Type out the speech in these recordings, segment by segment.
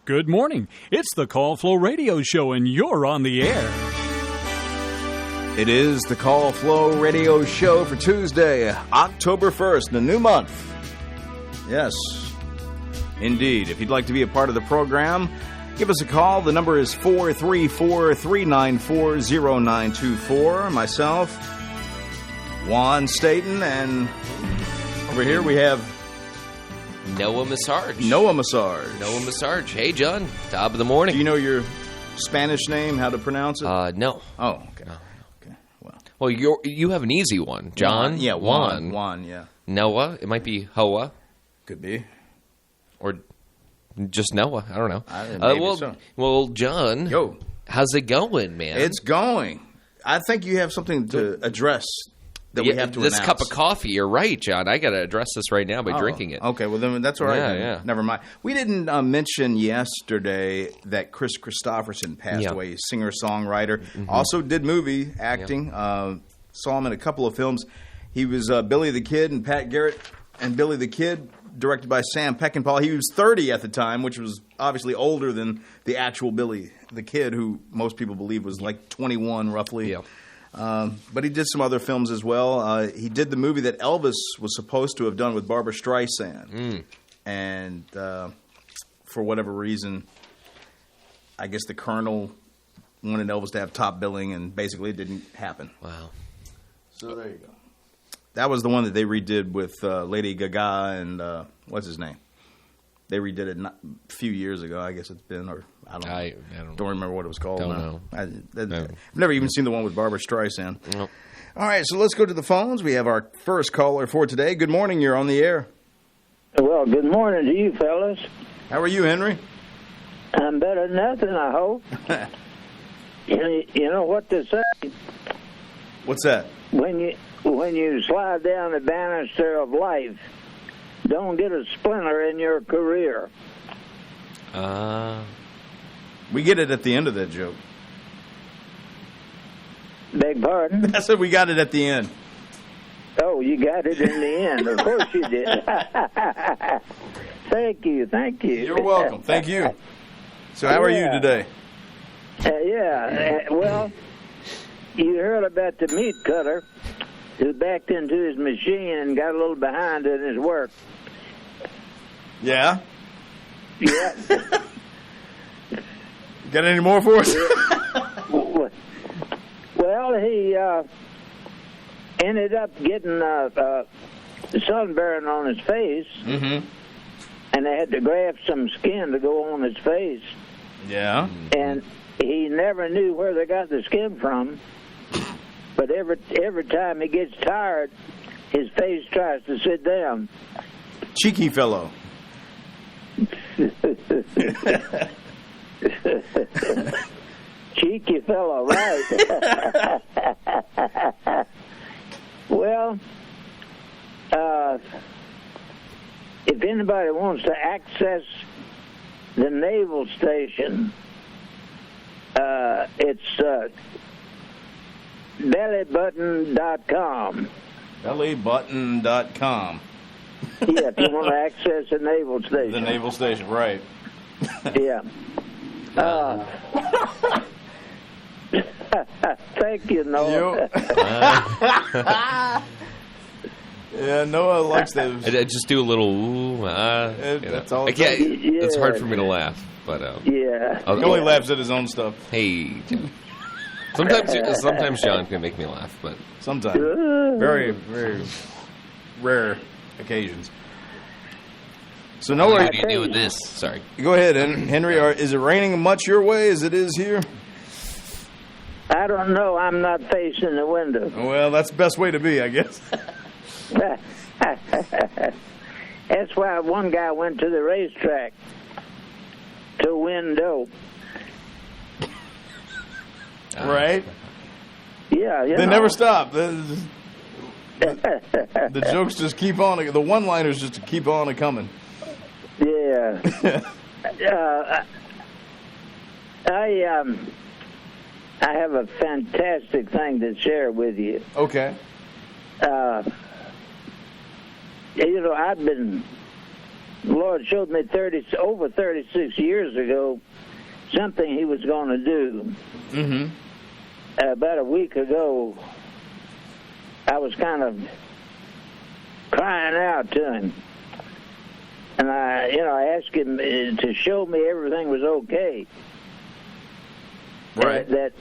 Good morning. It's the Call Flow Radio Show, and you're on the air. It is the Call Flow Radio Show for Tuesday, October 1st, the new month. Yes, indeed. If you'd like to be a part of the program, give us a call. The number is 434-394-0924. Myself, Juan Staten, and over here we have Noah Massarge. Noah Massarge. Hey, John. Top of the morning. Do you know your Spanish name, how to pronounce it? No. Oh, okay. No. Okay, Well, you have an easy one. John? Yeah, Juan. Juan, yeah. Noah. It might be Hoa. Could be. Or just Noah. I don't know. Maybe so. Well, John. Yo. How's it going, man? It's going. I think you have something to address that we have to this announce. cup of coffee, you're right, John. I got to address this right now by drinking it. Okay, well, then that's all right. Yeah. Never mind. We didn't mention yesterday that Chris Christopherson passed away, singer-songwriter. Mm-hmm. Also did movie acting. Saw him in a couple of films. He was Billy the Kid and Pat Garrett and Billy the Kid, directed by Sam Peckinpah. He was 30 at the time, which was obviously older than the actual Billy the Kid, who most people believe was like 21 roughly. Yeah. But he did some other films as well. He did the movie that Elvis was supposed to have done with Barbra Streisand. And for whatever reason, I guess the Colonel wanted Elvis to have top billing, and basically it didn't happen. Wow. So there you go. That was the one that they redid with Lady Gaga and what's his name? They redid it a few years ago, I guess it's been, or I don't know. I don't remember what it was called. Don't know. I've never even seen the one with Barbra Streisand. Nope. All right, so let's go to the phones. We have our first caller for today. Good morning. You're on the air. Well, good morning to you, fellas. How are you, Henry? I'm better than nothing, I hope. You know what to say? What's that? When you slide down the banister of life, don't get a splinter in your career. We get it at the end of that joke. Beg pardon? I said we got it at the end. Oh, you got it in the end. Of course you did. Thank you. You're welcome. Thank you. So how are you today? Well, you heard about the meat cutter who backed into his machine and got a little behind in his work. Yeah? Yeah. Got any more for us? Well, he ended up getting sunburn on his face, and they had to graft some skin to go on his face. Yeah. And he never knew where they got the skin from, but every time he gets tired, his face tries to sit down. Cheeky fellow. Cheeky fellow, right? Well, if anybody wants to access the naval station, it's bellybutton.com. Bellybutton.com. Yeah, if you want to access the naval station. The naval station, right. Yeah. Thank you, Noah. Yeah, Noah likes those. I just do a little ooh, That's all. It's hard for me to laugh, but yeah. He only laughs at his own stuff. Hey, sometimes John can make me laugh, but sometimes very, very rare occasions. So Noah, what do you do with this? Sorry. Go ahead, Henry. Is it raining much your way as it is here? I don't know. I'm not facing the window. Well, that's the best way to be, I guess. That's why one guy went to the racetrack to win dope. Right? Yeah, They never stop. The jokes just keep on. The one-liners just keep on coming. Yeah. I have a fantastic thing to share with you. Okay. I've been the Lord showed me over 36 years ago something He was going to do. Mm-hmm. About a week ago, I was kind of crying out to Him, and I asked Him to show me everything was okay. Right. That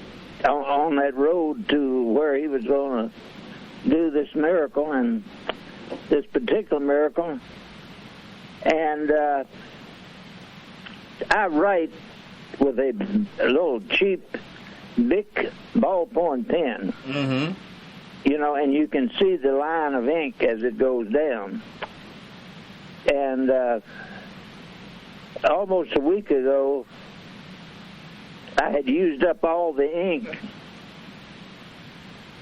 on that road to where He was going to do this miracle, and this particular miracle. And I write with a little cheap Bic ballpoint pen. Mm-hmm. And you can see the line of ink as it goes down. And almost a week ago, I had used up all the ink,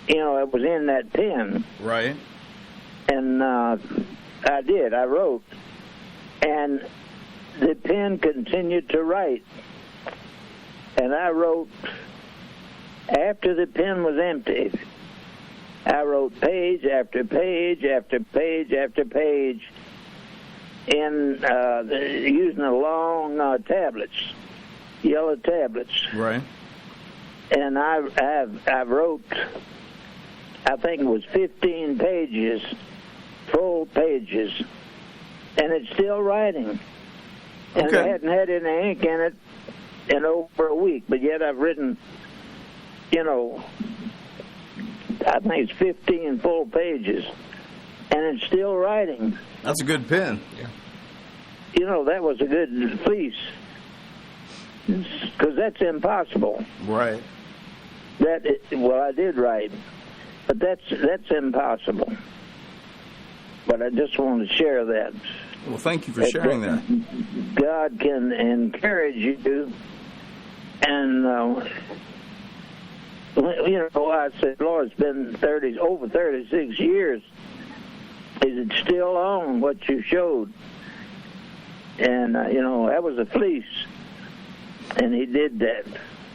that was in that pen. Right. And I did. I wrote. And the pen continued to write. And I wrote, after the pen was empty, I wrote page after page after page after page in using the long tablets, yellow tablets. Right. And I wrote, I think it was 15 pages, full pages, and it's still writing. And Okay. I hadn't had any ink in it in over a week, but yet I've written, I think it's 15 full pages, and it's still writing. That's a good pen. Yeah. That was a good fleece, because that's impossible. Right. I did write, but that's impossible. But I just want to share that. Well, thank you for sharing that. God can encourage you, and I said, Lord, it's been over 36 years. Is it still on what you showed? And that was a fleece, and He did that.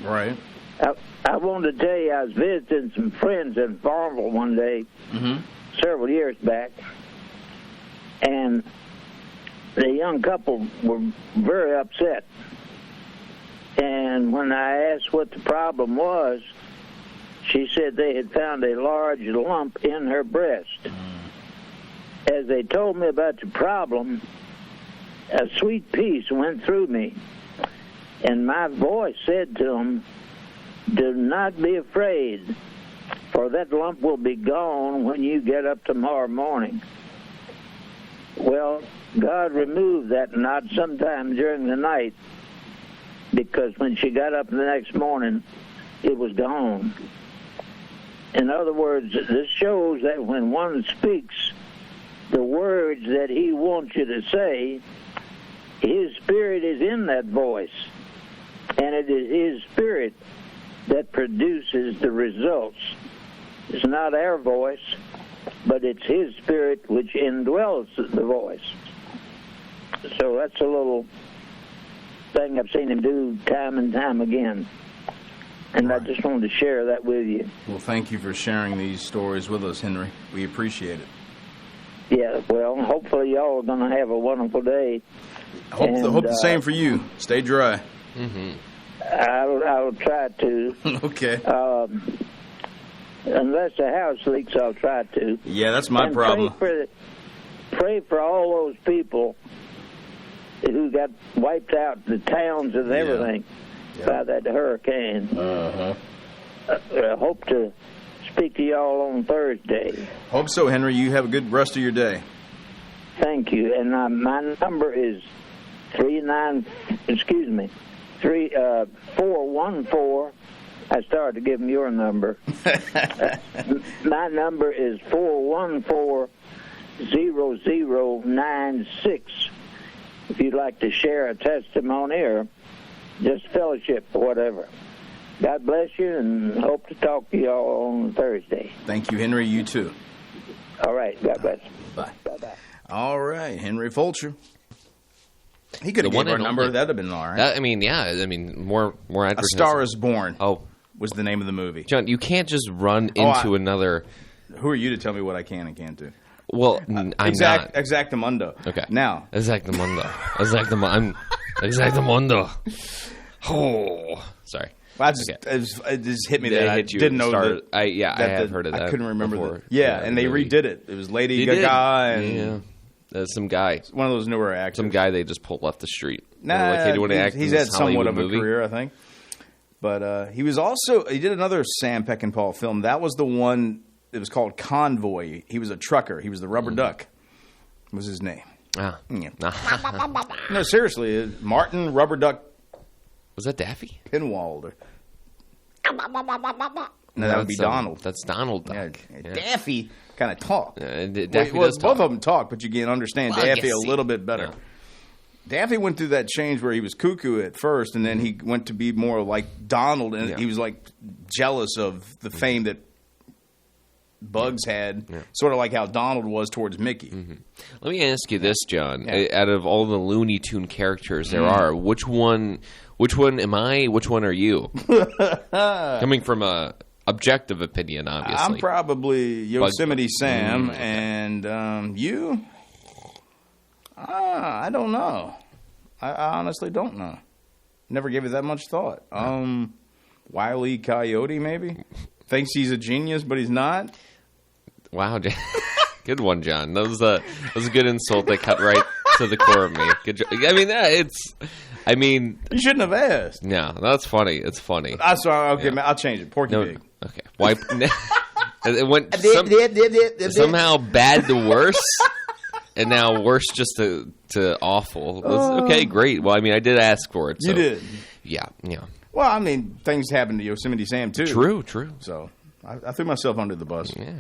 Right. I wanted to tell you, I was visiting some friends in Farmville one day, Mm-hmm. several years back, and the young couple were very upset. And when I asked what the problem was, she said they had found a large lump in her breast. As they told me about the problem, a sweet peace went through me. And my voice said to them, do not be afraid, for that lump will be gone when you get up tomorrow morning. Well, God removed that knot sometime during the night, because when she got up the next morning, it was gone. In other words, this shows that when one speaks the words that He wants you to say, His Spirit is in that voice, and it is His Spirit that produces the results. It's not our voice, but it's His Spirit which indwells the voice. So that's a little thing I've seen Him do time and time again. And I just wanted to share that with you. Well, thank you for sharing these stories with us, Henry. We appreciate it. Yeah, well, hopefully y'all are going to have a wonderful day. Hope the same for you. Stay dry. Mm-hmm. I'll try to. Okay. Unless the house leaks, I'll try to. Yeah, that's my and problem. Pray for all those people who got wiped out, the towns and everything, by that hurricane. Uh-huh. I hope to speak to y'all on Thursday. Hope so, Henry. You have a good rest of your day. Thank you. And my number is 414. I started to give them your number. My number is 414-0096. If you'd like to share a testimony or just fellowship or whatever. God bless you, and hope to talk to you all on Thursday. Thank you, Henry. You too. All right. God bless. Bye. Bye-bye. All right, Henry Fulcher. He could have The one given our and number. only. That would have been all right. More A advertising. Star is Born Oh, was the name of the movie. John, you can't just run into another. Who are you to tell me what I can and can't do? Well, I'm not. Exactamundo. Okay. Now. Exactamundo. Oh, sorry. Well, it just hit me that I hit you didn't know that. that. I have heard of that. I couldn't remember before. that. Yeah, and they redid it. It was Lady Gaga and some guy. one of those newer actors. Some guy they just pulled off the street. Nah, like, hey, do you want to act he's in had this somewhat Hollywood of a movie? career, I think. But he did another Sam Peckinpah film. That was the one. It was called Convoy. He was a trucker. He was the Rubber Duck. Was his name? Ah. Yeah. No, seriously, Martin Rubber Duck Was that Daffy? Pinwald. No, that would be Donald. That's Donald Duck. Yeah. Daffy kind of talk. Daffy both does talk. of them talk, but you can understand Daffy a little bit better. Yeah. Daffy went through that change where he was cuckoo at first, and then he went to be more like Donald, and he was like jealous of the fame that Bugs had, sort of like how Donald was towards Mickey. Mm-hmm. Let me ask you this, John. Out of all the Looney Tune characters there are, which one am I? Which one are you? Coming from a objective opinion, obviously. I'm probably Yosemite Sam, and you? I don't know. I honestly don't know. Never gave it that much thought. Wile E. Coyote, maybe? Thinks he's a genius, but he's not? Wow. Good one, John. That was a good insult that cut right to the core of me. Good job. I mean, you shouldn't have asked. No, that's funny. It's funny. I'm sorry. Okay, man, I'll change it. Porky Pig. Okay. Why? It went somehow bad to worse. And now worse just to awful. Okay, great. Well, I mean, I did ask for it. So. You did. Yeah. Well, I mean, things happened to Yosemite Sam, too. True. So, I threw myself under the bus. Yeah.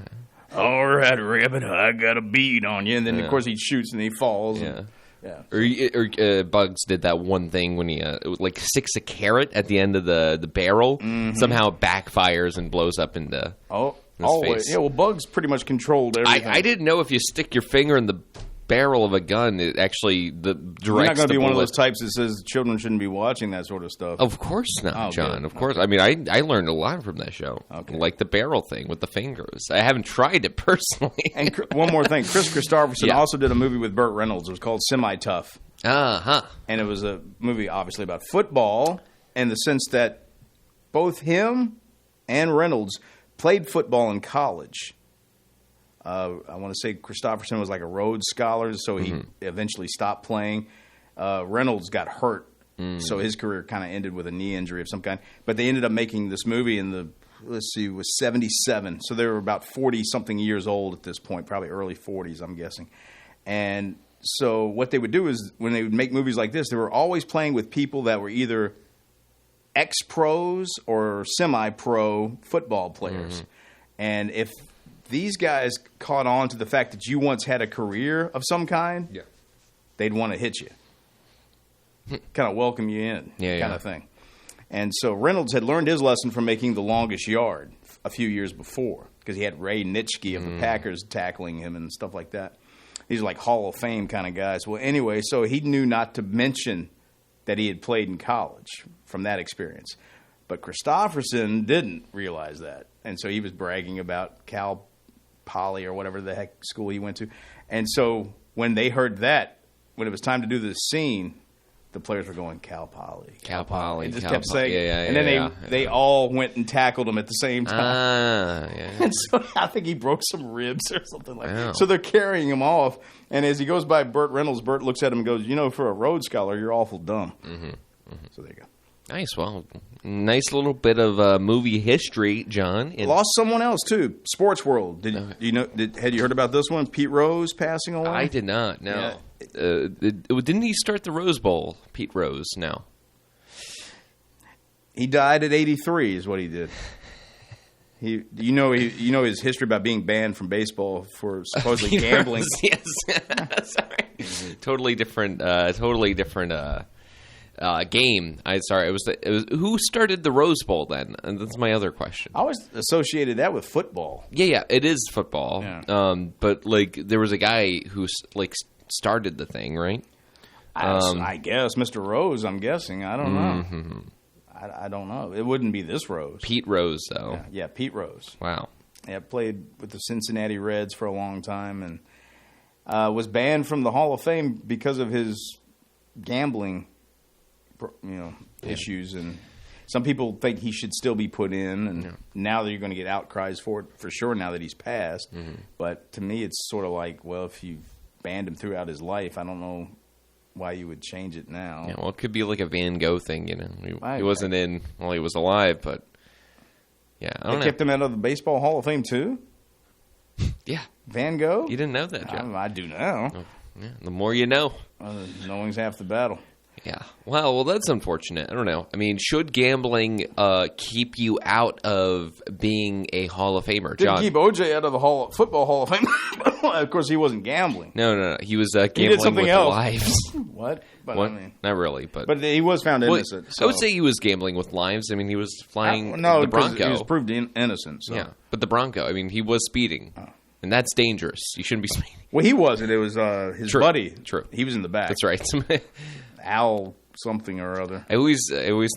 All right, Rabbit, I got a bead on you. And then, of course, he shoots and he falls. Yeah. And, Or Bugs did that one thing when he like sticks a carrot at the end of the barrel. Mm-hmm. Somehow it backfires and blows up into his face. Yeah, well, Bugs pretty much controlled everything. I didn't know if you stick your finger in the barrel of a gun, it actually directs. You're not going to be one of bullet. those types that says children shouldn't be watching that sort of stuff. Of course not, John. Good. Of course. I mean, I learned a lot from that show. Okay. Like the barrel thing with the fingers. I haven't tried it personally. And one more thing. Chris Christopherson also did a movie with Burt Reynolds. It was called Semi-Tough. Uh-huh. And it was a movie, obviously, about football in the sense that both him and Reynolds played football in college. I want to say Christopherson was like a Rhodes Scholar, so he eventually stopped playing. Reynolds got hurt, so his career kind of ended with a knee injury of some kind. But they ended up making this movie in it was 77. So they were about 40-something years old at this point, probably early 40s, I'm guessing. And so what they would do is when they would make movies like this, they were always playing with people that were either ex-pros or semi-pro football players. And if these guys caught on to the fact that you once had a career of some kind, they'd want to hit you. Kind of welcome you in, kind of thing. And so Reynolds had learned his lesson from making The Longest Yard a few years before because he had Ray Nitschke of the Packers tackling him and stuff like that. These are like Hall of Fame kind of guys. Well, anyway, so he knew not to mention that he had played in college from that experience. But Christopherson didn't realize that. And so he was bragging about Cal Poly or whatever the heck school he went to. And so when they heard that, when it was time to do this scene, the players were going, Cal Poly. Cal Poly. They just kept saying and then they all went and tackled him at the same time. And so I think he broke some ribs or something like that. So they're carrying him off. And as he goes by Burt Reynolds, Burt looks at him and goes, for a Rhodes Scholar, you're awful dumb. So there you go. Nice. Well, nice little bit of movie history, John. Lost someone else too. Sports World. Had you heard about this one? Pete Rose passing away. I did not. No. Didn't he start the Rose Bowl? Pete Rose. No. He died at 83. Is what he did. His history about being banned from baseball for supposedly gambling. Yes. Sorry. Totally different. Game. It was who started the Rose Bowl then? And that's my other question. I always associated that with football. Yeah, it is football. Yeah. But like there was a guy who like started the thing, right? I guess Mr. Rose. I'm guessing. I don't know. I don't know. It wouldn't be this Rose. Pete Rose, though. Yeah, Pete Rose. Wow. Yeah, played with the Cincinnati Reds for a long time, and was banned from the Hall of Fame because of his gambling, issues, and some people think he should still be put in. And now that you're going to get outcries for it for sure. Now that he's passed, but to me, it's sort of like, well, if you've banned him throughout his life, I don't know why you would change it now. Yeah, well, it could be like a Van Gogh thing, He wasn't in while he was alive, but yeah, I don't know. Kept him out of the Baseball Hall of Fame too. Yeah, Van Gogh. You didn't know that, John? I do now. Yeah, the more you know. Knowing's half the battle. Yeah. Well, that's unfortunate. I don't know. I mean, should gambling keep you out of being a Hall of Famer, John? Didn't keep OJ out of the Football Hall of Fame. Of course, he wasn't gambling. No. He was gambling did something with else. lives. What? But what? I mean, not really. But he was found innocent. So. I would say he was gambling with lives. I mean, he was flying the Bronco. He was proved innocent. So. Yeah, but the Bronco. I mean, he was speeding. And that's dangerous. You shouldn't be speeding. Well, he wasn't. It was his buddy. True. He was in the back. That's right. Al something or other. I always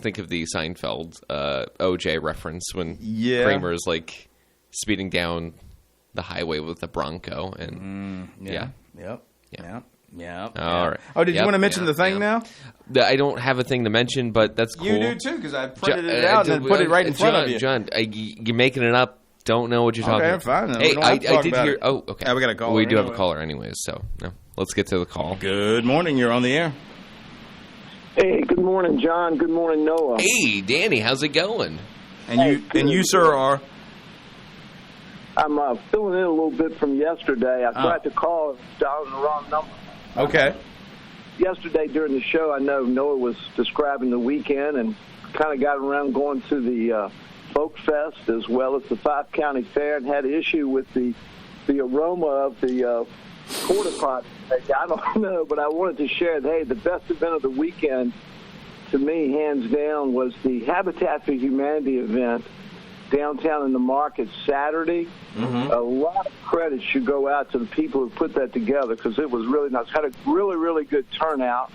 think of the Seinfeld OJ reference when Kramer is like speeding down the highway with the Bronco, and Yep. All right. Oh, did you want to mention the thing now? I don't have a thing to mention, but that's cool. You do too, because I printed it out and put it right in front of you. John, you're making it up. Don't know what you're talking about. Fine. Hey, I did hear. Oh, okay. We got a caller. We do have a caller, anyways. So let's get to the call. Good morning. You're on the air. Hey, good morning, John. Good morning, Noah. Hey, Danny, how's it going? And you, sir, are? I'm filling in a little bit from yesterday. I tried to call and dialed the wrong number. Okay. Yesterday during the show, I know Noah was describing the weekend and kind of got around going to the Folk Fest as well as the Five County Fair and had an issue with the aroma of the porta potty. I don't know, but I wanted to share that, hey, the best event of the weekend to me, hands down, was the Habitat for Humanity event downtown in the market Saturday. A lot of credit should go out to the people who put that together because it was really nice. Had a really, really good turnout.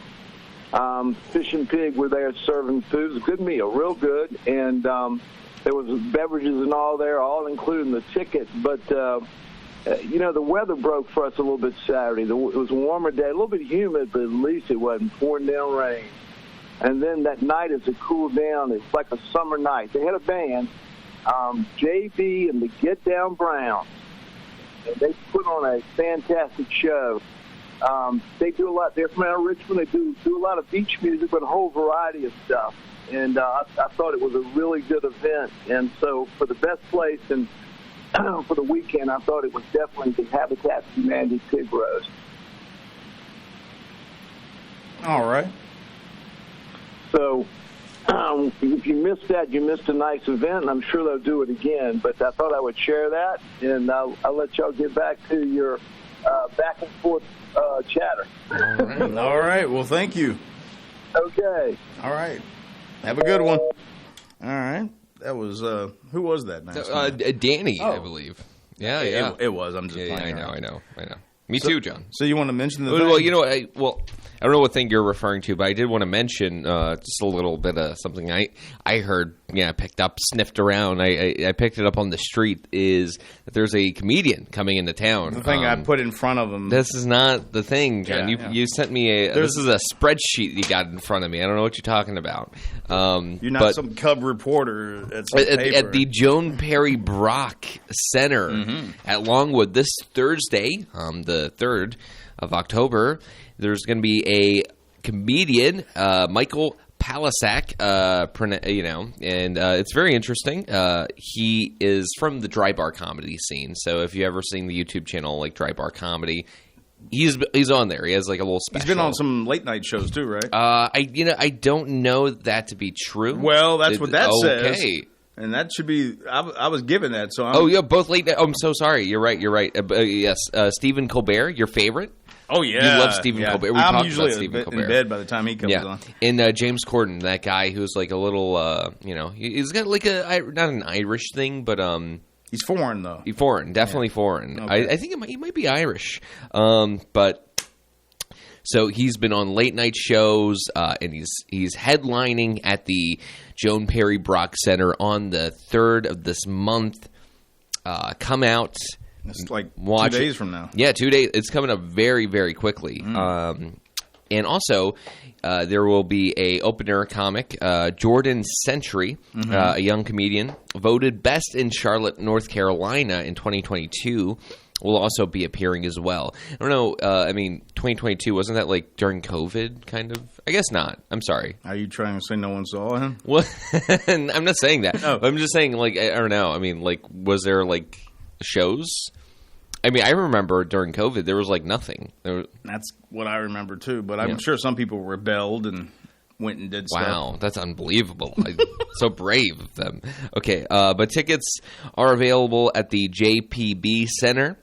Fish and Pig were there serving food. It was a good meal, real good. And there was beverages and all there, all including the ticket. But, the weather broke for us a little bit Saturday. It was a warmer day, a little bit humid, but at least it wasn't pouring down rain. And then that night as it cooled down, it's like a summer night. They had a band, JB and the Get Down Browns. And they put on a fantastic show. They do a lot. They're from out of Richmond. They do a lot of beach music, but a whole variety of stuff. And I thought it was a really good event. And so for the best place and for the weekend, I thought it was definitely the Habitat for Humanity Pig Roast. All right. So if you missed that, you missed a nice event, and I'm sure they'll do it again. But I thought I would share that, and I'll let y'all get back to your back and forth chatter. All right. Well, thank you. Okay. All right. Have a good one. All right. That was who was that? Danny, I believe. Yeah. It was. I'm just playing. I know. Me too, John. So you want to mention the well, thing? you know, I don't know what thing you're referring to, but I did want to mention just a little bit of something I heard, picked up, sniffed around. I picked it up on the street, is that there's a comedian coming into town. The thing I put in front of him. This is not the thing, John. You sent me this is a spreadsheet you got in front of me. I don't know what you're talking about. You're not some cub reporter at the Joan Perry Brock Center at Longwood this Thursday, the 3rd of October. There's going to be a comedian, Michael Palasak, and it's very interesting. He is from the Dry Bar comedy scene. So if you ever seen the YouTube channel like Dry Bar Comedy, he's on there. He has like a little special. He's been on some late night shows too, right? I don't know that to be true. Well, that's what that says. Okay. And that should be. I was given that. So both late night. Oh, I'm so sorry. You're right. Yes, Stephen Colbert, your favorite. Oh, yeah. You love Stephen Colbert. I'm usually in bed by the time he comes on. And James Corden, that guy who's like a little, he's got like not an Irish thing, but he's foreign though. He's foreign, definitely foreign. Okay. I think he might be Irish, but so he's been on late night shows, and he's headlining at the Joan Perry Brock Center on the 3rd of this month. Come out. It's like watch 2 days from now. Yeah, 2 days. It's coming up very, very quickly. And also, there will be a open-air comic, Jordan Century, a young comedian, voted best in Charlotte, North Carolina in 2022, will also be appearing as well. I don't know, 2022, wasn't that like during COVID, kind of? I guess not. I'm sorry. Are you trying to say no one saw him? Well, I'm not saying that. Oh. I'm just saying, like, I don't know. I mean, like, was there, like, shows? I mean, I remember during COVID, there was, like, nothing. That's what I remember, too. But I'm sure some people rebelled and went and did stuff. Wow, that's unbelievable. So brave of them. Okay, but tickets are available at the JPB Center.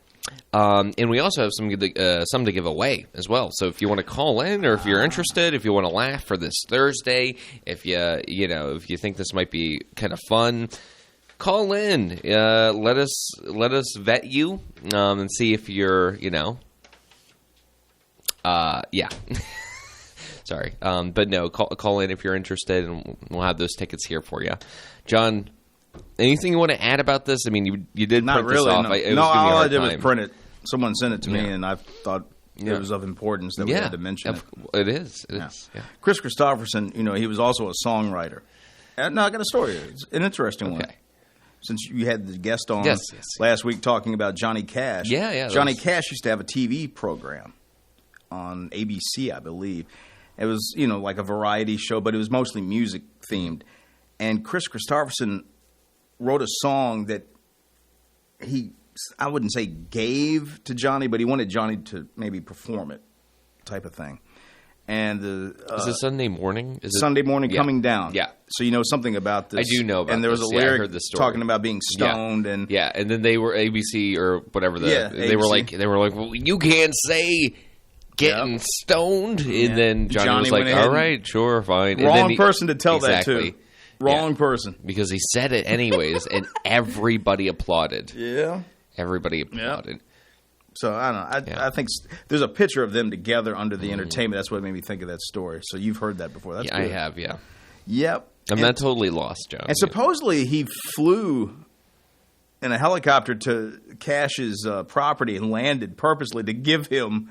And we also have some to give away as well. So if you want to call in, or if you're interested, if you want to laugh for this Thursday, if you think this might be kind of fun, call in. Let us vet you and see if you're yeah. Sorry, but no, call in if you're interested, and we'll have those tickets here for you, John. Anything you want to add about this? I mean, you did Not print really, this off. No, all I did time. was print it. Someone sent it to me, Yeah. and I thought it was of importance that we had to mention it. It is. It is. Yeah. Chris Christopherson, he was also a songwriter. No, I got a story. It's an interesting one. Okay. Since you had the guest on Yes. last week talking about Johnny Cash. Yeah. Johnny Cash used to have a TV program on ABC, I believe. It was, like a variety show, but it was mostly music themed. And Chris Christopherson wrote a song that I wouldn't say gave to Johnny, but he wanted Johnny to maybe perform it, type of thing. And is it Sunday morning? Is it Sunday morning coming down? Yeah. So you know something about this? I do know about And there was this. a Yeah, I lyric heard the story. talking about being stoned and and then they were ABC or whatever they ABC. were like, well, you can't say getting stoned, and then Johnny was went like, ahead all right, sure, fine. And wrong then person to tell that exactly. to. Wrong person. Because he said it anyways, and everybody applauded. Yeah. Everybody applauded. So I don't know. I think there's a picture of them together under the entertainment. That's what made me think of that story. So you've heard that before. That's Yeah, I good. have, yeah. Yep. I'm not totally lost, John. And supposedly he flew in a helicopter to Cash's property and landed purposely to give him,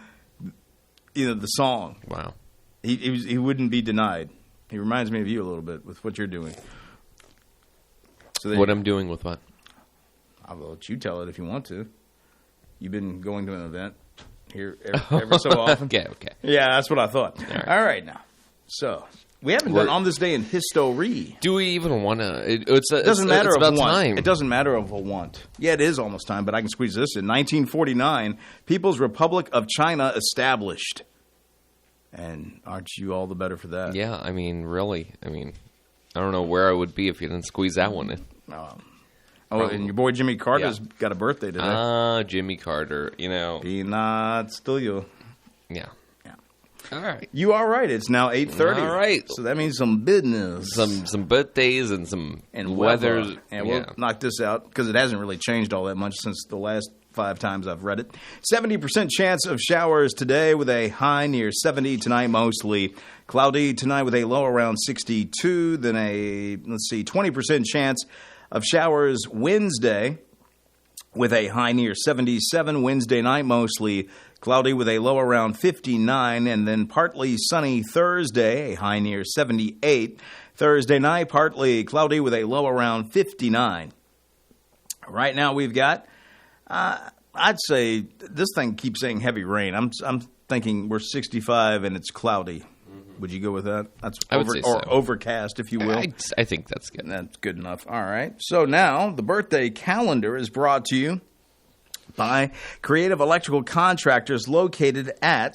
the song. Wow. He wouldn't be denied. He reminds me of you a little bit with what you're doing. So What I'm doing with what? I'll let you tell it if you want to. You've been going to an event here every so often. Okay. Yeah, that's what I thought. right. All right, now. So, we haven't done On This Day in History. Do we even want to? It doesn't matter it's of about want. time. It doesn't matter of a want. Yeah, it is almost time, but I can squeeze this in. 1949, People's Republic of China established. And aren't you all the better for that? Yeah, I mean, really. I mean, I don't know where I would be if you didn't squeeze that one in. And your boy Jimmy Carter's got a birthday today. Jimmy Carter, Peanuts to you. Yeah. All right. You are right. It's now 8:30. All right. So that means some business. Some birthdays and some and weather. And we'll knock this out because it hasn't really changed all that much since the last 5 times I've read it. 70% chance of showers today with a high near 70 tonight, mostly cloudy tonight with a low around 62. Then 20% chance of showers Wednesday with a high near 77. Wednesday night, mostly cloudy with a low around 59. And then partly sunny Thursday, a high near 78. Thursday night, partly cloudy with a low around 59. Right now we've got, I'd say, this thing keeps saying heavy rain. I'm thinking we're 65 and it's cloudy. Would you go with that? That's I would say so. Overcast, if you will. I think that's good. That's good enough. All right. So now the birthday calendar is brought to you by Creative Electrical Contractors located at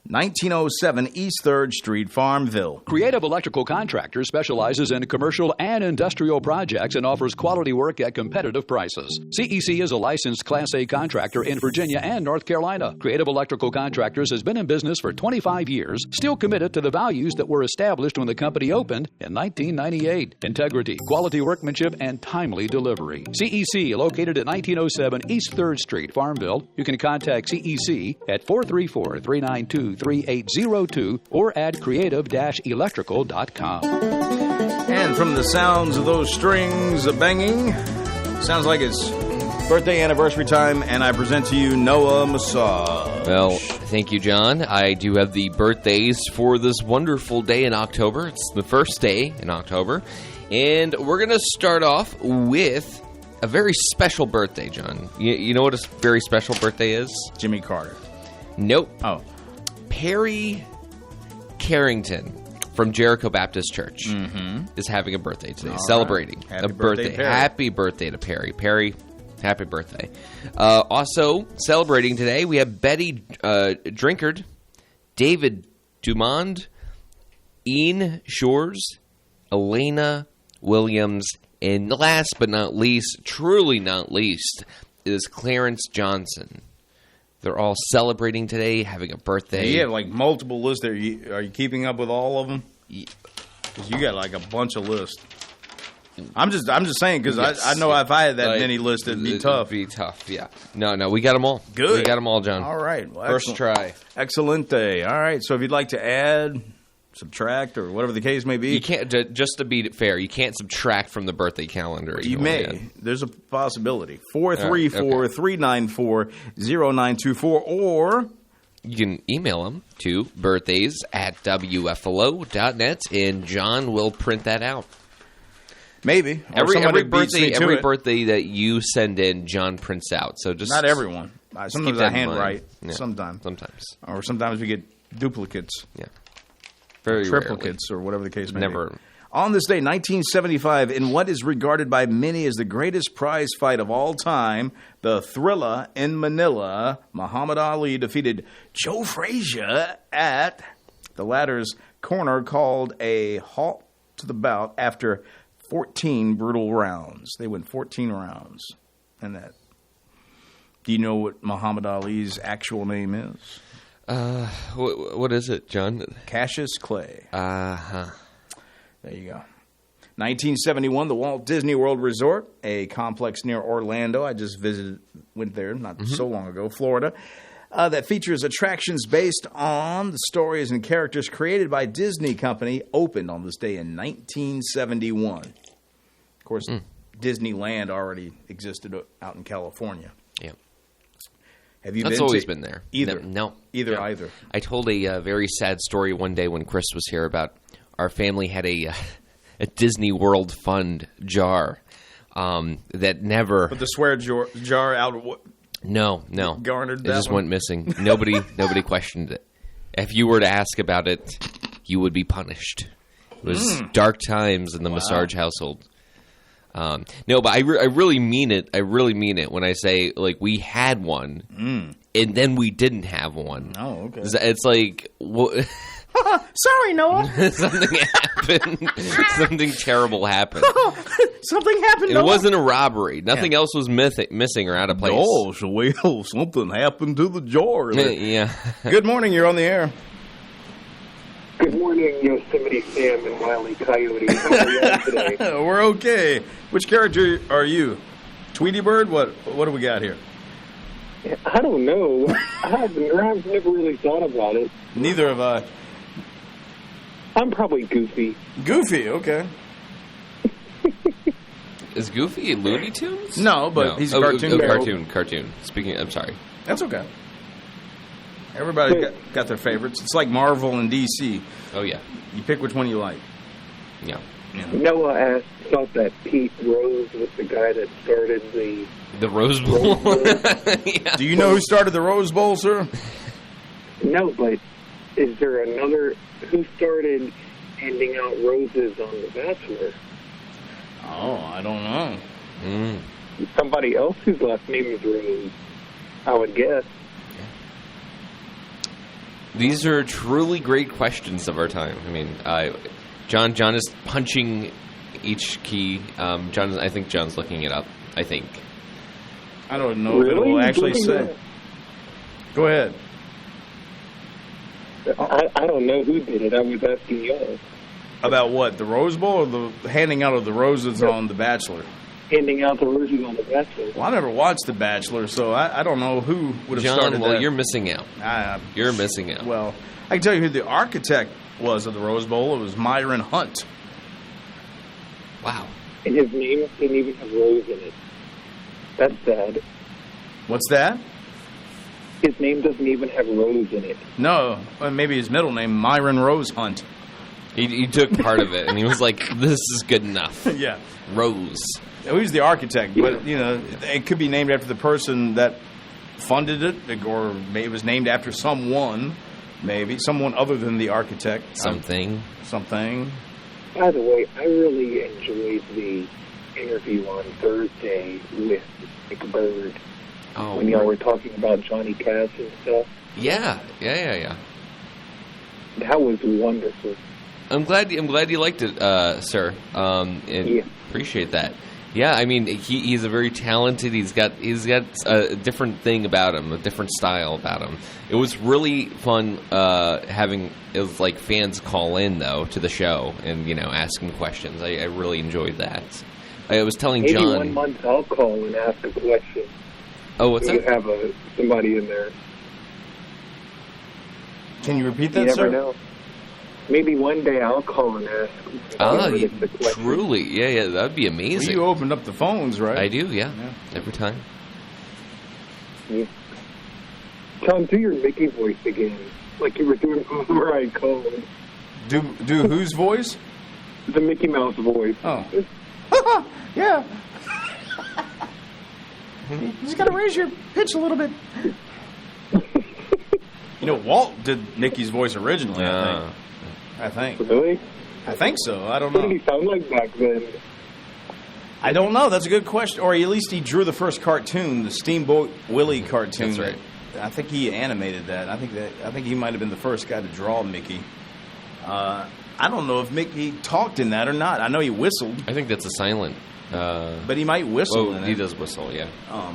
1907 East 3rd Street, Farmville. Creative Electrical Contractors specializes in commercial and industrial projects and offers quality work at competitive prices. CEC is a licensed Class A contractor in Virginia and North Carolina. Creative Electrical Contractors has been in business for 25 years, still committed to the values that were established when the company opened in 1998. Integrity, quality workmanship, and timely delivery. CEC, located at 1907 East 3rd Street, Farmville. You can contact CEC at 434-392-3802 or at creative-electrical.com. And from the sounds of those strings banging, sounds like it's birthday anniversary time, and I present to you Noah Massage. Well, thank you, John. I do have the birthdays for this wonderful day in October. It's the first day in October. And we're going to start off with a very special birthday, John. You know what a very special birthday is? Jimmy Carter. Nope. Oh. Perry Carrington from Jericho Baptist Church is having a birthday today, celebrating Happy a birthday, Perry. Happy birthday to Perry. Perry, happy birthday. Also celebrating today, we have Betty Drinkard, David Dumond, Ian Shores, Elena Williams, and last but not least, truly not least, is Clarence Johnson. They're all celebrating today, having a birthday. You have like multiple lists there. Are you keeping up with all of them? Because you got like a bunch of lists. I'm just saying because Yes. I know if I had that many lists, it'd be tough. It'd be tough, yeah. No, we got them all. Good. We got them all, John. All right. Well, First try. Excelente. All right. So if you'd like to add, subtract, or whatever the case may be. You can't, just to be fair, you can't subtract from the birthday calendar. You may. There's a possibility. 434-394-0924, or you can email them to birthdays@wflo.net, and John will print that out. maybe. Or Every somebody beats me to every it. birthday that you send in, John prints out. So just Not everyone. Sometimes that I in handwrite. mind. Yeah. Sometimes. Or Or sometimes we get duplicates. yeah, very Triplicates, or whatever the case may Never. be. On this day, 1975, in what is regarded by many as the greatest prize fight of all time, the Thrilla in Manila, Muhammad Ali defeated Joe Frazier at the latter's corner, called a halt to the bout after 14 brutal rounds. They went 14 rounds in that. Do you know what Muhammad Ali's actual name is? What is it, John? Cassius Clay. Uh-huh. There you go. 1971, the Walt Disney World Resort, a complex near Orlando. I just went there not so long ago, Florida, that features attractions based on the stories and characters created by Disney Company, opened on this day in 1971. Of course, Disneyland already existed out in California. Yeah. Have you That's been always to been there. Either. No. Either. I told a very sad story one day when Chris was here about our family had a Disney World Fund jar that never... But the swear jar out... No. Garnered it that just one? went missing. Nobody questioned it. If you were to ask about it, you would be punished. It was dark times in the Massage household. No, but I really mean it. I really mean it when I say, like, we had one, and then we didn't have one. Oh, okay. It's like... Sorry, Noah. Something happened. Something terrible happened. Something happened, It Noah. wasn't a robbery. Nothing else was missing or out of place. Oh, so well, something happened to the jar. Yeah. Good morning. You're on the air. Good morning, Yosemite Sam and Wile E. Coyote. How are you today? We're okay. Which character are you? Tweety Bird? What do we got here? I don't know. I've never really thought about it. Neither have I. I'm probably Goofy. Goofy, okay. Is Goofy Looney Tunes? No, but he's a cartoon. Cartoon. Speaking, I'm sorry. That's okay. Everybody got their favorites. It's like Marvel and DC. Oh yeah. You pick which one you like. Yeah. Noah thought that Pete Rose was the guy that started the... The Rose Bowl. Yeah. Do you know who started the Rose Bowl, sir? No, but is there another... Who started handing out roses on The Bachelor? Oh, I don't know. Somebody else whose last name is Rose, I would guess. These are truly great questions of our time. I mean, John is punching each key. I think John's looking it up. I think. I don't know if it will actually say. Go ahead. I don't know who did it. I was asking y'all. About what? The Rose Bowl or the handing out of the roses on The Bachelor? Handing out the roses on The Bachelor. Well, I never watched The Bachelor, so I don't know who would have started John, that. you're missing out. You're missing out. Well, I can tell you who the architect was of the Rose Bowl. It was Myron Hunt. Wow. And his name didn't even have Rose in it. That's sad. What's that? His name doesn't even have Rose in it. No, maybe his middle name, Myron Rose Hunt. He took part of it, and he was like, "This is good enough." Yeah. Rose. He was the architect, but, it could be named after the person that funded it, or maybe it was named after someone, someone other than the architect. Something. By the way, I really enjoyed the interview on Thursday with Nick Bird when y'all were talking about Johnny Cash and stuff. Yeah. That was wonderful. I'm glad you liked it, sir. Appreciate that. Yeah, I mean, he's a very talented. He's got a different thing about him, a different style about him. It was really fun having fans call in though to the show and ask him questions. I really enjoyed that. I was telling Maybe John. 1 month I'll call and ask a question. Oh, what's that? You have somebody in there. Can you repeat that, You never sir? know. Maybe one day I'll call and ask. Truly. Yeah, that'd be amazing. Well, you opened up the phones, right? I do, yeah. Every time. Yeah. Tom, do your Mickey voice again, like you were doing Mariah Cohen. Do whose voice? The Mickey Mouse voice. Oh. Yeah. You just got to raise your pitch a little bit. Walt did Mickey's voice originally, I think. Really? I think so. I don't What know. did he sound like back then? I don't know. That's a good question. Or at least he drew the first cartoon, the Steamboat Willie cartoon. That's right. I think he animated that. I think he might have been the first guy to draw Mickey. I don't know if Mickey talked in that or not. I know he whistled. I think that's a silent. But he might whistle in it. He does whistle, yeah.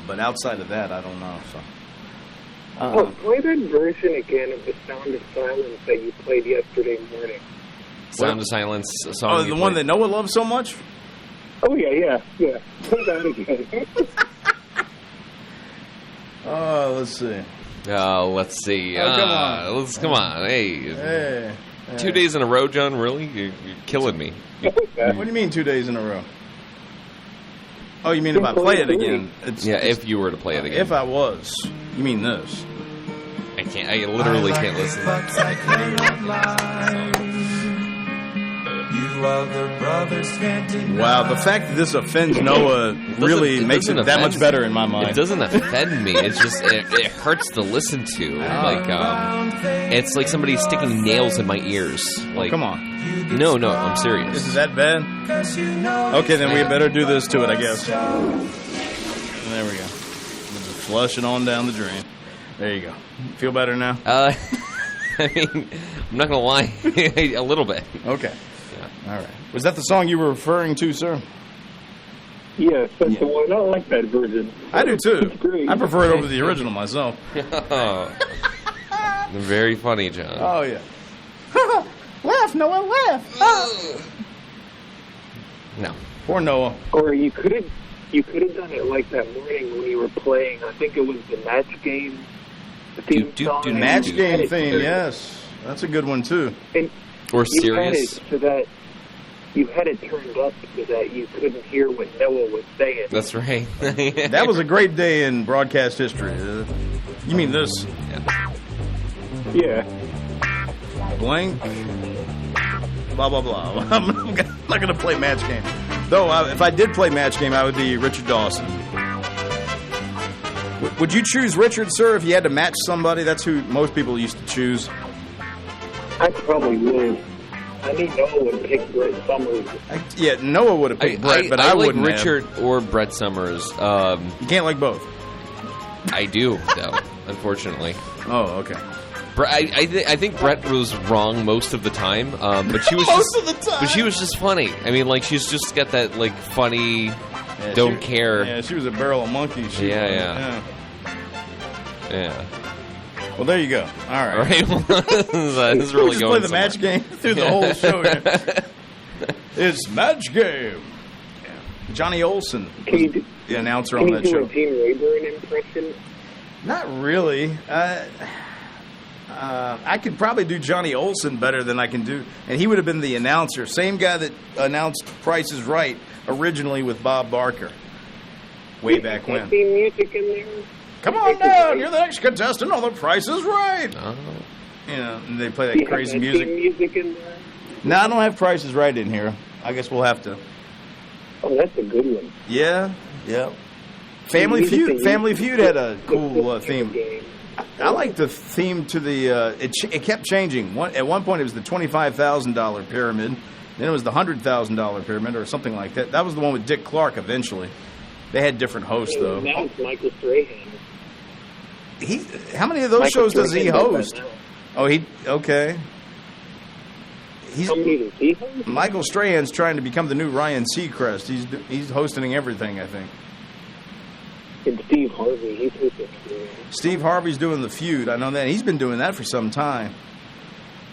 But outside of that, I don't know. So. Play that version again of the Sound of Silence that you played yesterday morning. Sound of Silence song. Oh, the one that Noah loves so much? Oh, yeah. Play that again. Let's see. Let's see. Come on. Come on. Hey. 2 days in a row, John? Really? You're killing me. What do you mean 2 days in a row? Oh, you mean if I play it again? If you were to play it again. If I was. You mean this? I can't. I literally can't listen. Wow, the fact that this offends Noah really makes it that much better in my mind. It doesn't offend me. It's just it hurts to listen to. It's like somebody sticking nails in my ears. Like, come on. No, I'm serious. Is that bad? Okay, then we better do this to it, I guess. There we go. Just flush it on down the drain. There you go. Feel better now? I mean, I'm not gonna lie, a little bit. Okay. All right. Was that the song you were referring to, sir? Yes, that's the one. I like that version. I do too. It's great. I prefer it over the original myself. Very funny, John. Oh yeah. Laugh, Noah, laugh. No. Poor Noah. Or you could have done it like that morning when you were playing. I think it was the match game theme song. Match game theme. Yes, that's a good one too. And or you serious. had it so that you had it turned up so that you couldn't hear what Noah was saying. That's right. That was a great day in broadcast history. You mean this? Yeah. Blank. Blah, blah, blah. I'm not going to play match game. Though, if I did play match game, I would be Richard Dawson. Would you choose Richard, sir, if you had to match somebody? That's who most people used to choose. I probably would. I think Noah would pick Brett Summers. Noah would have picked Brett, but I wouldn't like Richard or Brett Summers. You can't like both. I do, though, unfortunately. Oh, okay. I think Brett was wrong most of the time, but she was But she was just funny. I mean, like she's just got that like funny, don't care. Yeah, she was a barrel of monkeys. Yeah. Well, there you go. All right. This is really just going play the somewhere. match game through the whole show. It's match game. Yeah. Johnny Olsen was the announcer on that show. Can you do a Gene Rayburn impression? Not really. I could probably do Johnny Olsen better than I can do, and he would have been the announcer. Same guy that announced Price is Right originally with Bob Barker. way back when. Theme music in there. Come on down, you're the next contestant on The Price is Right. Oh. You know, and they play Do that you crazy have that music. theme music in there? No, I don't have Price is Right in here. I guess we'll have to. Oh, that's a good one. Yeah. Family Feud had a cool theme. I like the theme to the. It kept changing. At one point, it was the $25,000 pyramid. Then it was the $100,000 pyramid, or something like that. That was the one with Dick Clark. Eventually, they had different hosts though. Now it's Michael Strahan. How many of those shows does he host? Oh, okay. How many does he host? Michael Strahan's trying to become the new Ryan Seacrest. He's hosting everything, I think. And Steve Harvey, he's hosting. Steve Harvey's doing the Feud. I know that. He's been doing that for some time.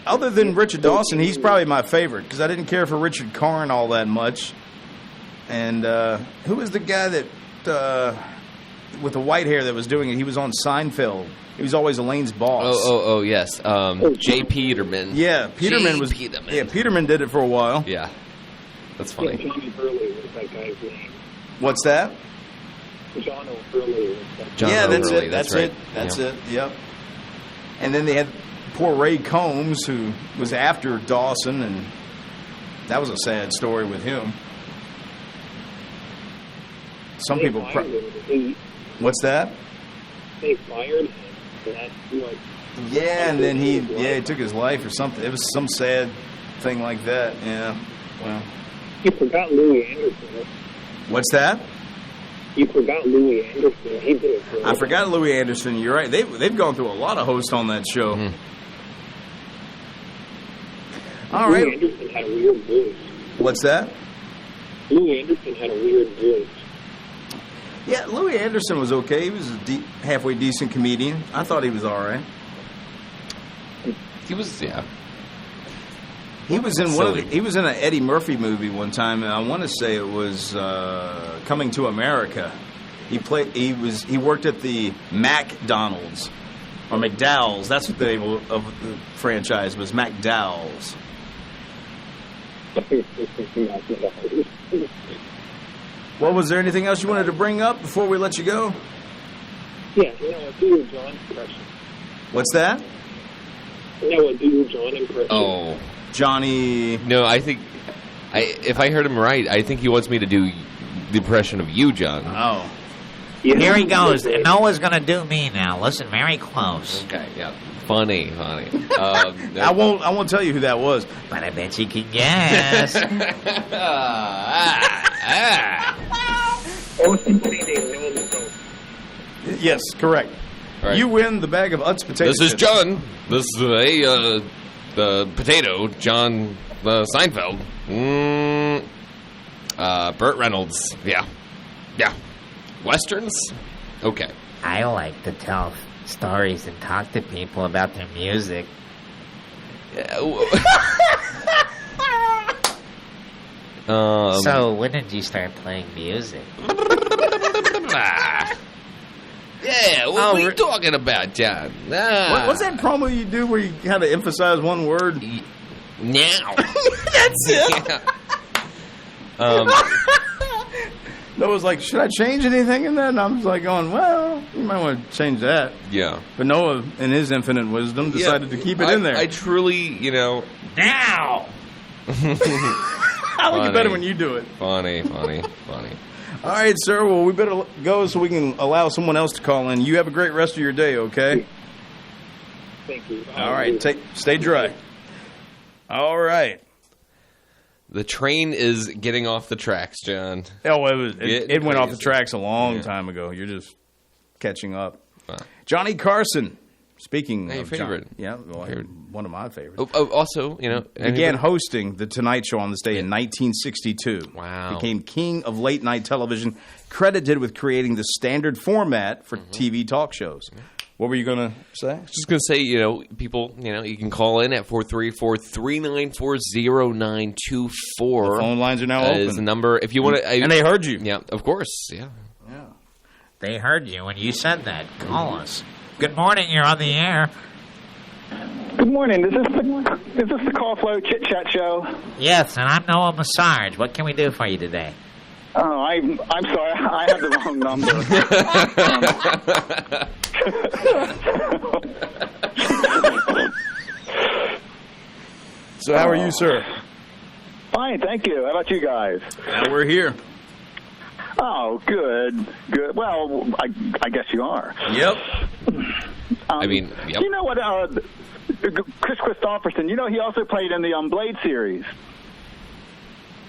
Other than Richard Dawson, he's probably my favorite because I didn't care for Richard Karn all that much. And who was the guy that with the white hair that was doing it? He was on Seinfeld. He was always Elaine's boss. Oh, yes. Jay Peterman. Yeah, Peterman Peterman did it for a while. Yeah, that's funny. Yeah, John Hurley was that guy's name. What's that? John O'Hurley was that. John that's O'Hurley, it. That's right. it. That's it. Yep. And then they had poor Ray Combs, who was after Dawson, and that was a sad story with him. Some people. What's that? They fired him. That's what. Yeah, and then he took his life or something. It was some sad thing like that. Yeah. Well. You forgot Louis Anderson. What's that? You forgot Louis Anderson. He did it for I forgot Louis Anderson. You're right. They've gone through a lot of hosts on that show. Mm-hmm. All Louis right. Anderson had a weird voice. What's that? Louis Anderson had a weird voice. Yeah, Louis Anderson was okay. He was a halfway decent comedian. I thought he was all right. He was, yeah. He was in he was in an Eddie Murphy movie one time, and I want to say it was Coming to America. He worked at the McDonald's or McDowell's. That's what the name of the franchise was, McDowell's. Well, was there anything else you wanted to bring up before we let you go? Yeah, do your John impression. What's that? Do your John impression. Oh. Johnny. No, I think, if I heard him right, I think he wants me to do the impression of you, John. Oh. Yeah. Here he goes. Noah's going to do me now. Listen very close. Okay, yeah. Funny. I won't tell you who that was. But I bet you can guess. Yes, correct. Right. You win the bag of Utz potato This is chips. John. This is the potato, John Seinfeld. Burt Reynolds. Yeah. Westerns? Okay. I like to tell stories and talk to people about their music. So, when did you start playing music? Yeah, what are you talking about, John? What's that promo you do where you kind of emphasize one word? Now. That's it. Yeah. Noah's like, should I change anything in that? And I was like going, well, you might want to change that. Yeah. But Noah, in his infinite wisdom, decided to keep it in there. I truly, Now! I like it better when you do it. Funny. All right, sir. Well, we better go so we can allow someone else to call in. You have a great rest of your day, okay? Thank you. All right. Stay dry. All right. The train is getting off the tracks, John. Oh, it went off the crazy. tracks a long time ago. You're just catching up. Wow. Johnny Carson. Speaking Hey, of favorite. one of my favorites. Also, Began hosting The Tonight Show on this day in 1962. Wow. Became king of late night television, credited with creating the standard format for TV talk shows. What were you going to say? Just going to say, people, you can call in at 434-394-0924. The phone lines are now Is the open. number. If you want to, And they heard you. Yeah, of course. Yeah. They heard you when you said that. Call us. Good morning. You're on the air. Good morning. Is this the Call Flow Chit Chat Show? Yes, and I'm Noah Massage. What can we do for you today? Oh, I'm sorry. I had the wrong number. So how are you, sir? Fine, thank you. How about you guys? We're here. Oh, good. Well, I guess you are. Yep. Yep. You know what? Chris Christopherson. You know, he also played in the Blade series.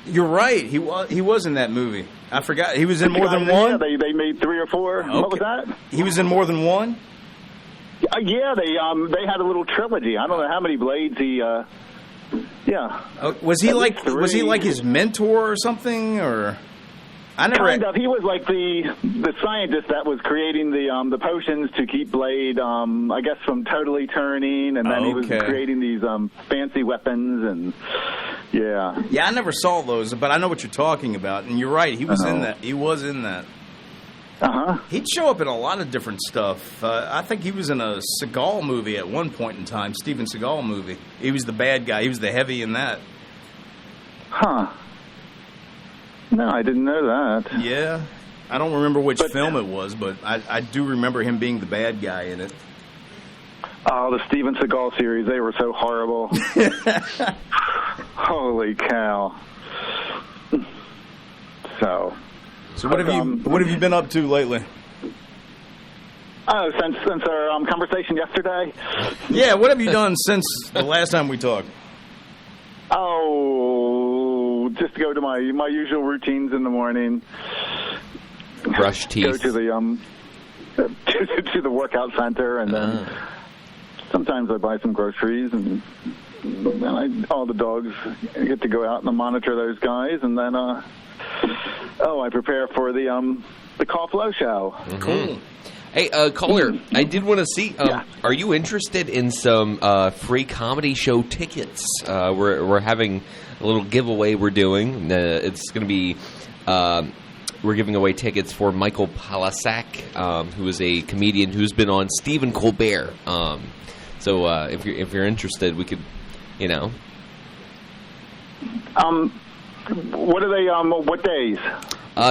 You're right. He was in that movie. I forgot. He was in more than one? Yeah, they made 3 or 4. Okay. What was that? He was in more than one? Yeah, they had a little trilogy. I don't know how many Blades he yeah. Was he like his mentor or something, or I never kind of. He was like the scientist that was creating the potions to keep Blade I guess from totally turning, and then he was creating these fancy weapons, and yeah, I never saw those, but I know what you're talking about, and you're right. He was in that. He was in that. He'd show up in a lot of different stuff. I think he was in a Seagal movie at one point in time, Steven Seagal movie. He was the bad guy. He was the heavy in that. Huh. No, I didn't know that. Yeah. I don't remember which film it was, but I do remember him being the bad guy in it. Oh, the Steven Seagal series, they were so horrible. Holy cow. So what have you been up to lately? Oh, since our conversation yesterday? Yeah, what have you done since the last time we talked? Oh, just go to my usual routines in the morning. Brush teeth. Go to the to the workout center, and then sometimes I buy some groceries, and all the dogs get to go out and monitor those guys, and then I prepare for the Call Flow show. Mm-hmm. Cool. Hey, caller, I did want to see. Are you interested in some free comedy show tickets? We're having a little giveaway. We're doing. It's going to be. We're giving away tickets for Michael Palasak, who is a comedian who's been on Stephen Colbert. So if you're interested, we could, What are they? What days?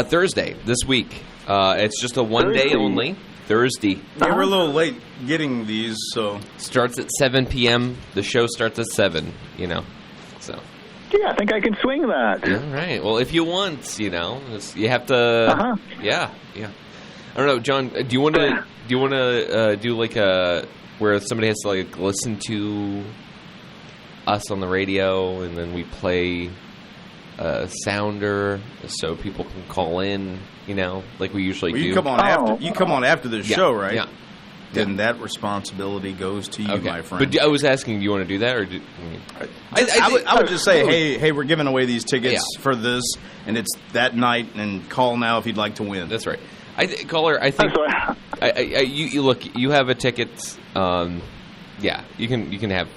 Thursday this week. It's just a one day only. Thursday. Yeah, we're a little late getting these, so starts at 7 p.m. The show starts at 7. So. Yeah, I think I can swing that. All right. Well, if you want, you have to. Yeah. I don't know, John. Do you want to do like a where somebody has to like listen to us on the radio, and then we play a sounder so people can call in, like we usually do. You come on after the show, right? Yeah. Then that responsibility goes to you, my friend. But I was asking, do you want to do that, or I would just say, hey, we're giving away these tickets for this, and it's that night, and call now if you'd like to win. That's right. Caller, I think you look. You have a ticket. You can have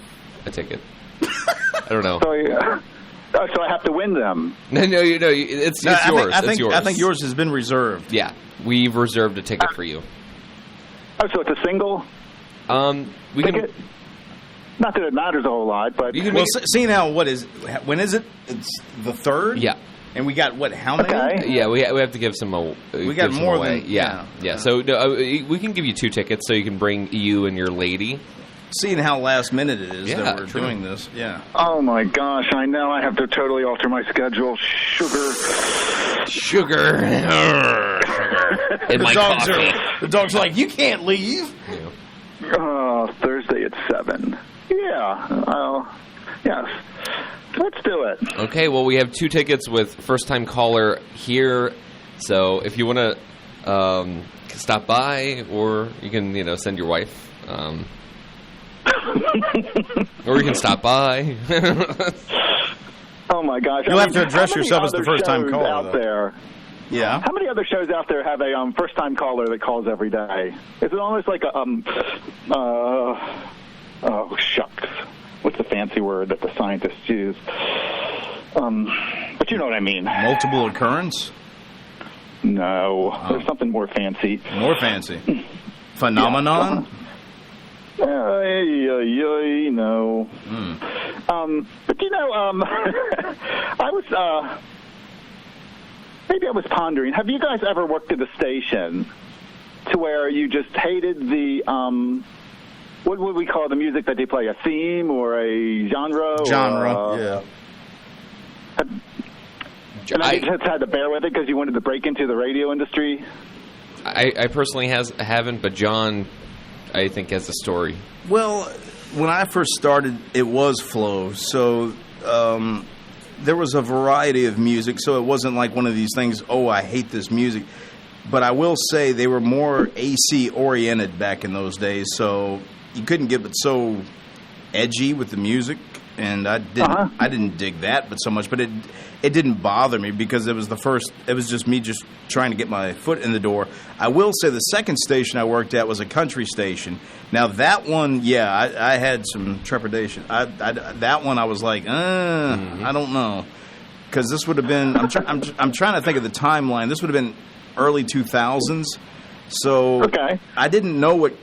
a ticket. I don't know. So I have to win them. No, it's yours. It's yours. I think yours has been reserved. Yeah, we've reserved a ticket for you. Oh, so it's a single? We ticket? Not that it matters a whole lot, but... seeing how, when is it? It's the 3rd? Yeah. And we got, how many? Okay. Yeah, we have to give some we got more away. Than... Yeah. So we can give you 2 tickets so you can bring you and your lady. Seeing how last minute it is that we're doing this, Oh my gosh, I know I have to totally alter my schedule. Sugar. In my coffee. The dog's like, you can't leave. Thursday at 7. Yeah. Yes. Let's do it. Okay, well, we have 2 tickets with first-time caller here. So if you want to stop by, or you can, send your wife. Or you can stop by. Oh my gosh! You'll have to address yourself as the first-time caller out there. Yeah. How many other shows out there have a first-time caller that calls every day? Is it almost like a oh shucks, what's the fancy word that the scientists use? But you know what I mean. Multiple occurrence? No, there's something more fancy. More fancy. Phenomenon. No. But I was maybe I was pondering, have you guys ever worked at a station to where you just hated the, what would we call the music that they play, a theme or a genre? Yeah. And I just had to bear with it because you wanted to break into the radio industry? I personally haven't, but John, I think, has a story. Well, when I first started, it was Flow, so there was a variety of music, so it wasn't like one of these things, oh, I hate this music. But I will say they were more AC-oriented back in those days, so you couldn't get it so edgy with the music, and I didn't dig that but so much, but it didn't bother me because it was just me just trying to get my foot in the door. I will say the second station I worked at was a country station. Now that one, I had some trepidation. That one I was like, I don't know, because this would have been. I'm trying to think of the timeline. This would have been early 2000s, so I didn't know what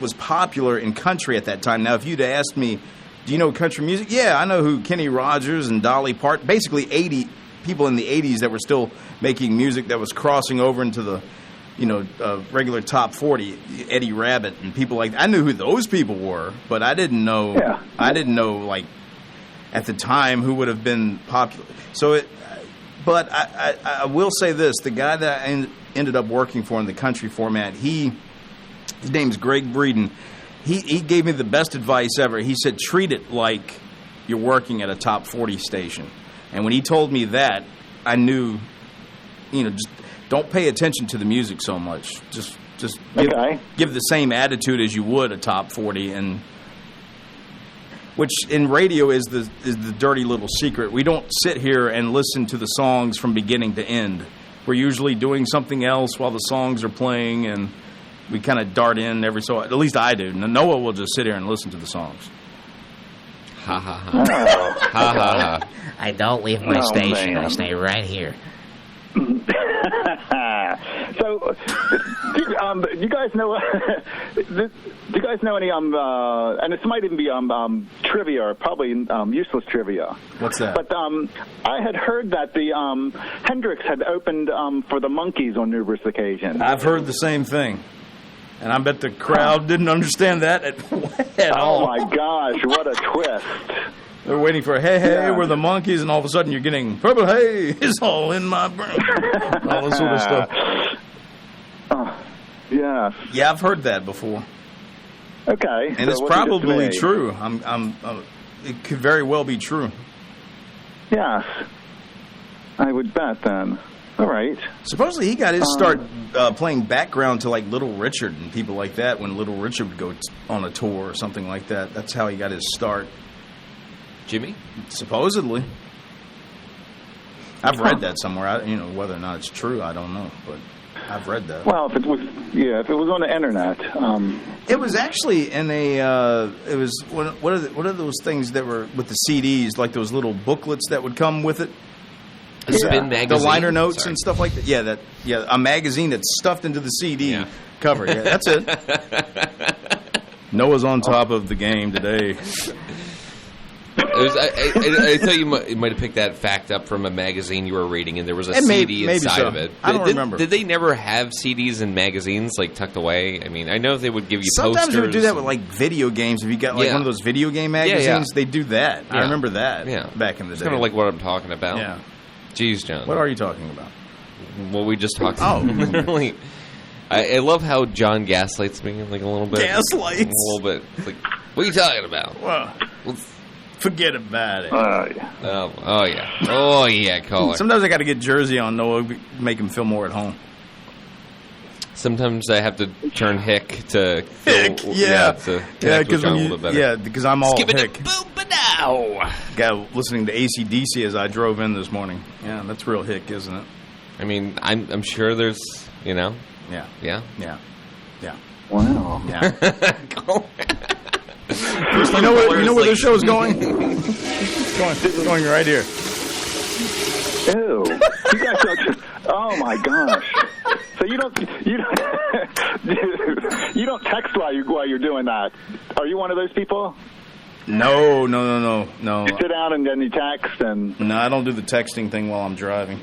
was popular in country at that time. Now, if you'd asked me, do you know country music? Yeah, I know who Kenny Rogers and Dolly Parton, basically 80 people in the 80s that were still making music that was crossing over into the, regular top 40, Eddie Rabbitt and people like that. I knew who those people were, but I didn't know, like, at the time who would have been popular. So but I will say this, the guy that I ended up working for in the country format, his name's Greg Breeden. He gave me the best advice ever. He said, treat it like you're working at a top 40 station. And when he told me that, I knew, just don't pay attention to the music so much. Just give the same attitude as you would a top 40, and which in radio is the dirty little secret. We don't sit here and listen to the songs from beginning to end. We're usually doing something else while the songs are playing, and we kind of dart in every so. At least I do. Noah will just sit here and listen to the songs. Ha ha ha. Ha ha ha. I don't leave my station. I stay right here. So, do you guys know? Do you guys know any? And this might even be trivia, or probably useless trivia. What's that? But I had heard that the Hendrix had opened for the Monkees on numerous occasions. I've heard the same thing. And I bet the crowd didn't understand that at all. Oh, my gosh, what a twist. They're waiting for, hey, we're the Monkees, and all of a sudden you're getting, purple, hey, it's all in my brain. All this sort of stuff. Yeah. Yeah, I've heard that before. Okay. And it's probably true. It could very well be true. Yes. I would bet then. All right. Supposedly he got his start playing background to like Little Richard and people like that when Little Richard would go on a tour or something like that. That's how he got his start. Jimmy? Supposedly. I've read that somewhere. Whether or not it's true, I don't know, but I've read that. Well, if it was on the internet. It was actually in a. It was what are those things that were with the CDs, like those little booklets that would come with it. A spin magazine. The liner notes and stuff like that. Yeah, a magazine that's stuffed into the CD cover. Yeah, that's it. Noah's on top of the game today. I thought you might have picked that fact up from a magazine you were reading, and there was a CD inside of it. I don't remember. Did they never have CDs in magazines, like, tucked away? I mean, I know they would give you Sometimes posters. they would do that with, like, video games. If you got, like, one of those video game magazines, they do that. I remember that back in the day. It's kind of like what I'm talking about. Yeah. Jeez, John. What are you talking about? Well, we just talked about. Literally. I love how John gaslights me, like, a little bit. Gaslights? A little bit. It's like, what are you talking about? Well, forget about it. Oh, yeah. Oh, yeah, caller. Sometimes I got to get Jersey on Noah, make him feel more at home. Sometimes I have to turn hick to hick, because I'm all hick. Guy listening to AC/DC as I drove in this morning. Yeah, that's real hick, isn't it? I mean, I'm sure there's, Yeah. Wow. Yeah. You know where this show's going? It's going right here. Ew. You guys are oh my gosh. So you don't text while you're doing that. Are you one of those people? No. You sit down and then you text and. No, I don't do the texting thing while I'm driving.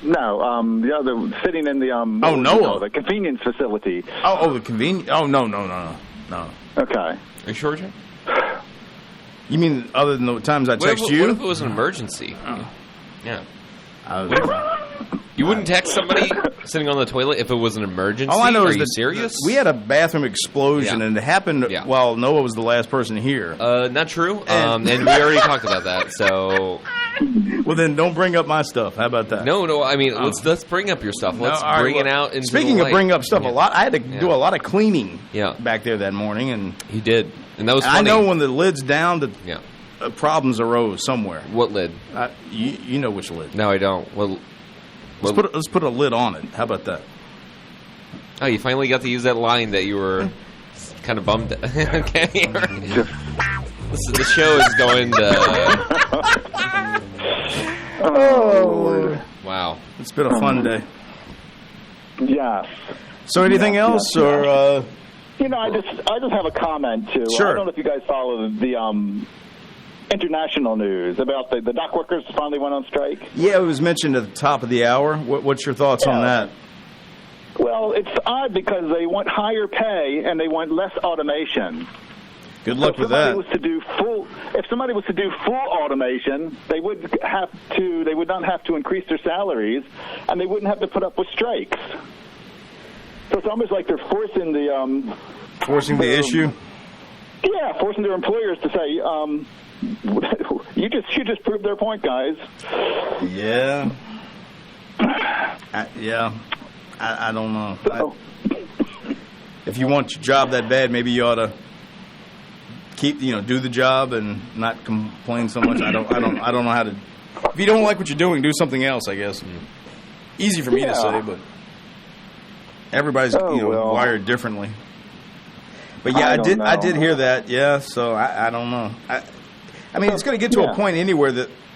No, the other sitting in the Noah, the convenience facility. The convenience. Oh no. Okay. Are you sure, John? You mean other than the times I text you? What if it was an emergency? Yeah. You wouldn't text somebody sitting on the toilet if it was an emergency? All I know Are is you serious? We had a bathroom explosion, and it happened while Noah was the last person here. Not true. And we already talked about that. So, well, then don't bring up my stuff. How about that? No. I mean, let's bring up your stuff. Let's bring it out into Speaking the of bring up stuff, I had to do a lot of cleaning. Yeah. Back there that morning, and you did, and that was funny. I know when the lid's down, problems arose somewhere. What lid? You know which lid? No, I don't. Well, let's put a lid on it. How about that? Oh, you finally got to use that line that you were kind of bummed at. Okay. The show is going to... Oh, wow. It's been a fun day. Yes. So anything else, or... I just have a comment, too. Sure. I don't know if you guys follow the international news about the dock workers finally went on strike. Yeah, it was mentioned at the top of the hour. What's your thoughts on that? Well, it's odd because they want higher pay and they want less automation. Good luck with that. If somebody was to do full automation, they would not have to increase their salaries, and they wouldn't have to put up with strikes. So it's almost like they're forcing the issue. Yeah, forcing their employers to say, you just proved their point, guys. Yeah. I don't know. If you want your job that bad, maybe you ought to do the job and not complain so much. I don't know how to. If you don't like what you're doing, do something else, I guess. Easy for me to say, but everybody's wired differently. But yeah, I did hear that. Yeah, so I don't know. I mean, it's going to get to a point anywhere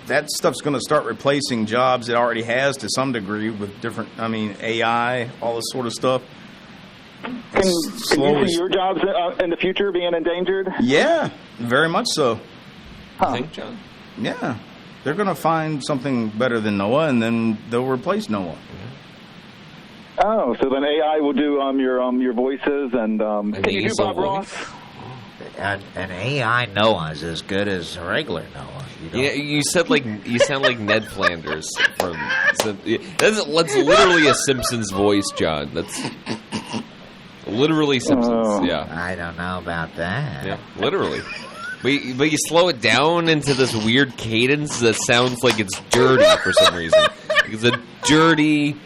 that stuff's going to start replacing jobs it already has to some degree with different. I mean, AI, all this sort of stuff. Can you see your jobs in the future being endangered? Yeah, very much so. You think, John? Yeah. They're going to find something better than Noah, and then they'll replace Noah. Oh, so then AI will do your voices, and can you do Bob Ross? An AI Noah is as good as a regular Noah. You sound like Ned Flanders from. That's literally a Simpsons voice, John. That's literally Simpsons. Yeah. I don't know about that. Yeah, literally. But you slow it down into this weird cadence that sounds like it's dirty for some reason. It's a dirty,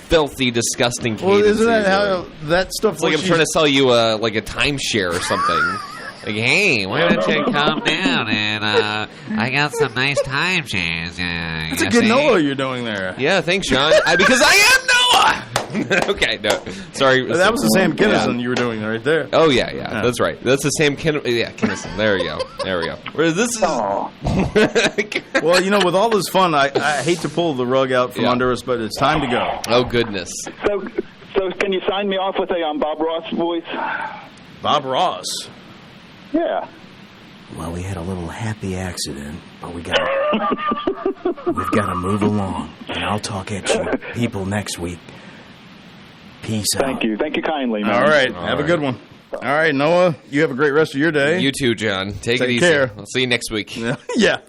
filthy, disgusting cadence. Well, isn't that how that stuff? It's like I'm trying to sell you a timeshare or something. Like, hey, why don't you come down and I got some nice timeshares. That's a good Noah you're doing there. Yeah, thanks, John. Because I am Noah. Okay, no, sorry. That was the Sam Kinison you were doing right there. Oh yeah, that's right. That's the Sam Kinison. There we go. Whereas this is. Well, with all this fun, I hate to pull the rug out from under us, but it's time to go. Oh goodness. So can you sign me off with a Bob Ross voice? Bob Ross. Yeah. Well, we had a little happy accident, but we've got to move along, and I'll talk at you people next week. Peace out. Thank you kindly, man. All right, have a good one. All right, Noah, you have a great rest of your day. You too, John. Take it easy. Care. I'll see you next week. Yeah.